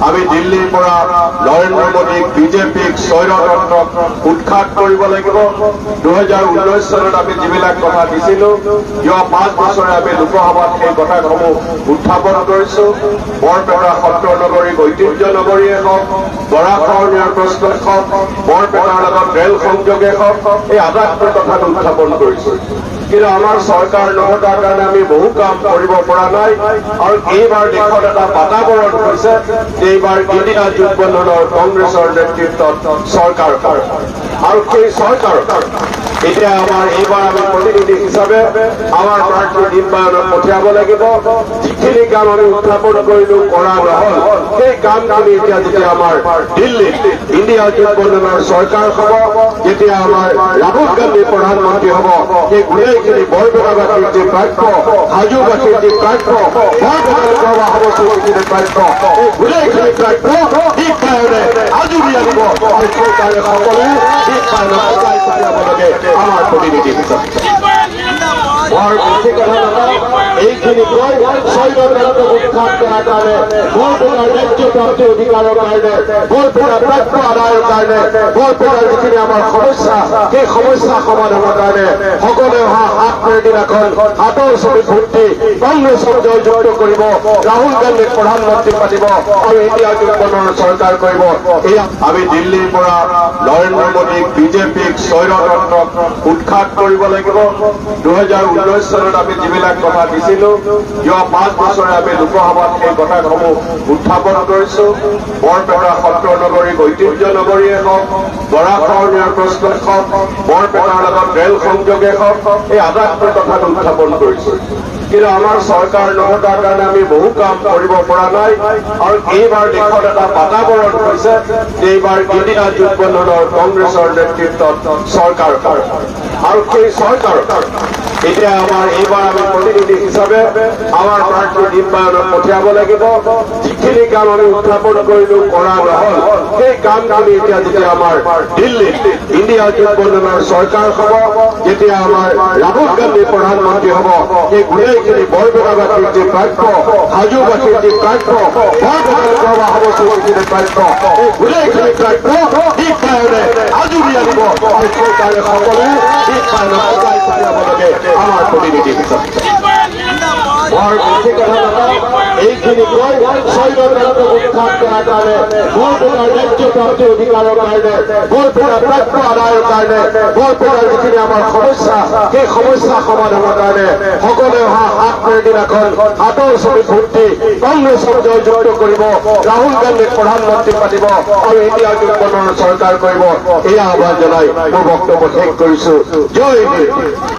আমি দিল্লীৰ পৰা নৰেন্দ্ৰ মোদীক বিজেপিক স্বৈৰতন্ত্ৰক উৎখাত কৰিব লাগিব। 2019 চনত আমি যিবিলাক কথা দিছিলো, যোৱা 5 বছৰে আমি লোকসভাত সেই কথাসমূহ উত্থাপন কৰিছো। বৰপেটা সত্ৰ নগৰীক ঐতিহ্য নগৰীয়ে হওক, গৰাখহনীয়াৰ প্ৰশ্নই হওক, বৰপেটাৰ লগত ৰেল সংযোগে হওক, এই আটাইবোৰ কথাটো উত্থাপন কৰিছো। কিন্তু আমাৰ চৰকাৰ নথকাৰ কাৰণে আমি বহু কাম কৰিব পৰা নাই। আৰু এইবাৰ দেশত এটা বাতাবৰণ হৈছে যে এইবাৰ ইণ্ডিয়া জোটবন্ধনৰ কংগ্ৰেছৰ নেতৃত্বত চৰকাৰ আৰু সেই চৰকাৰ এতিয়া আমাৰ এইবাৰ আমি প্ৰতিনিধি হিচাপে আমাৰ প্ৰাৰ্থী নিৰ্বাচনত পঠিয়াব লাগিব। যিখিনি কাম আমি উত্থাপন কৰিলো কৰা নহল, সেই কামখিনি এতিয়া যেতিয়া আমাৰ দিল্লীত ইণ্ডিয়া জোটবন্ধনৰ চৰকাৰ হ'ব, যেতিয়া আমাৰ ৰাহুল গান্ধী প্ৰধানমন্ত্ৰী হ'ব, সেই গোটেইখিনি বৰপেটাবাসীৰ যি প্ৰাপ্য, হাজোবাসীৰ যি প্ৰাপ্য, বৰপেটা সমষ্টিৰ প্ৰাপ্য, এই গোটেইখিনি প্ৰাপ্য ঠিক কাৰণে আজৰি আনিব। আৰু সেইকাৰণে সকলোৱে ঠিক কাৰণে সজাই পঠিয়াব লাগে আমাৰ প্ৰতিনিধি হিচাপে। বৰ বেছি কথা নহয়, এইখিনি কৈ স্বৈৰতন্ত্ৰক উৎখাত কৰাৰ কাৰণে, বৰপেটাৰ ৰাজ্যপ্ৰাপ্তি অধিকাৰৰ কাৰণে, বৰপেটাৰ প্ৰাপ্য আদায়ৰ কাৰণে, বৰপেটাৰ যিখিনি আমাৰ সমস্যা, সেই সমস্যা সমাধানৰ কাৰণে সকলোৱে অহা 7 দিনাখন হাতৰ ছবি ভৰ্তি কংগ্ৰেছক জয়যুক্ত কৰিব, ৰাহুল গান্ধীক প্ৰধানমন্ত্ৰী পাতিব আৰু ইণ্ডিয়া জোটবন্ধনৰ চৰকাৰ কৰিব। এয়া আমি দিল্লীৰ পৰা নৰেন্দ্ৰ মোদীক বিজেপিক স্বৈৰতন্ত্ৰক উৎখাত কৰিব লাগিব। 2019 চনত আমি যিবিলাক কথা দিছিলো, যোৱা 5 বছৰে আমি লোকসভাত সেই কথাসমূহ উত্থাপন কৰিছো। বৰপেটা সত্ৰ নগৰীক ঐতিহ্য নগৰীয়ে হওক, গৰাখহনীয়াৰ প্ৰশ্নই হওক, বৰপেটাৰ লগত ৰেল সংযোগে হওক, এই আটাইবোৰ কথাটো উত্থাপন কৰিছো। কিন্তু আমাৰ চৰকাৰ নথকাৰ কাৰণে আমি বহু কাম কৰিব পৰা নাই। আৰু এইবাৰ দেশত এটা বাতাবৰণ হৈছে যে এইবাৰ ইণ্ডিয়া জোটবন্ধনৰ কংগ্ৰেছৰ নেতৃত্বত চৰকাৰ আৰু সেই চৰকাৰ এতিয়া আমাৰ এইবাৰ আমি প্ৰতিনিধি হিচাপে আমাৰ প্ৰাৰ্থী নিৰ্বাচনত পঠিয়াব লাগিব। যিখিনি কাম আমি উত্থাপন কৰিলো কৰা নহল, সেই কামখিনি এতিয়া যেতিয়া আমাৰ দিল্লীত ইণ্ডিয়া জোটবন্ধনৰ চৰকাৰ হ'ব, যেতিয়া আমাৰ ৰাহুল গান্ধী প্ৰধানমন্ত্ৰী হ'ব, সেই গোটেইখিনি বৰপেটাবাসীৰ যি প্ৰাপ্য, হাজোবাসীৰ যি প্ৰাপ্য, বৰপেটা সমষ্টিৰ প্ৰাপ্য, এই গোটেইখিনি প্ৰাপ্য ঠিক কাৰণে আজৰি আনিব। আৰু সেইকাৰণে সকলোৱে ঠিক কাৰণে সজাই পঠিয়াব লাগে আমাৰ প্ৰতিনিধি হিচাপে। বৰ বেছি কথা নহয়, এইখিনি কৈ স্বৈৰতন্ত্ৰক উৎখাত কৰাৰ কাৰণে, বৰপেটাৰ ৰাজ্যপ্ৰাপ্তি অধিকাৰৰ কাৰণে, বৰপেটাৰ প্ৰাপ্য আদায়ৰ কাৰণে, বৰপেটাৰ যিখিনি আমাৰ সমস্যা, সেই সমস্যা সমাধানৰ কাৰণে সকলোৱে অহা 7 দিনাখন হাতৰ ছবি ভৰ্তি কংগ্ৰেছক জয়যুক্ত কৰিব, ৰাহুল গান্ধীক প্ৰধানমন্ত্ৰী পাতিব আৰু ইণ্ডিয়া জোটবন্ধনৰ চৰকাৰ কৰিব। এয়া আহ্বান জনাই মোৰ বক্তব্য শেষ কৰিছো। জয় হিন্দ।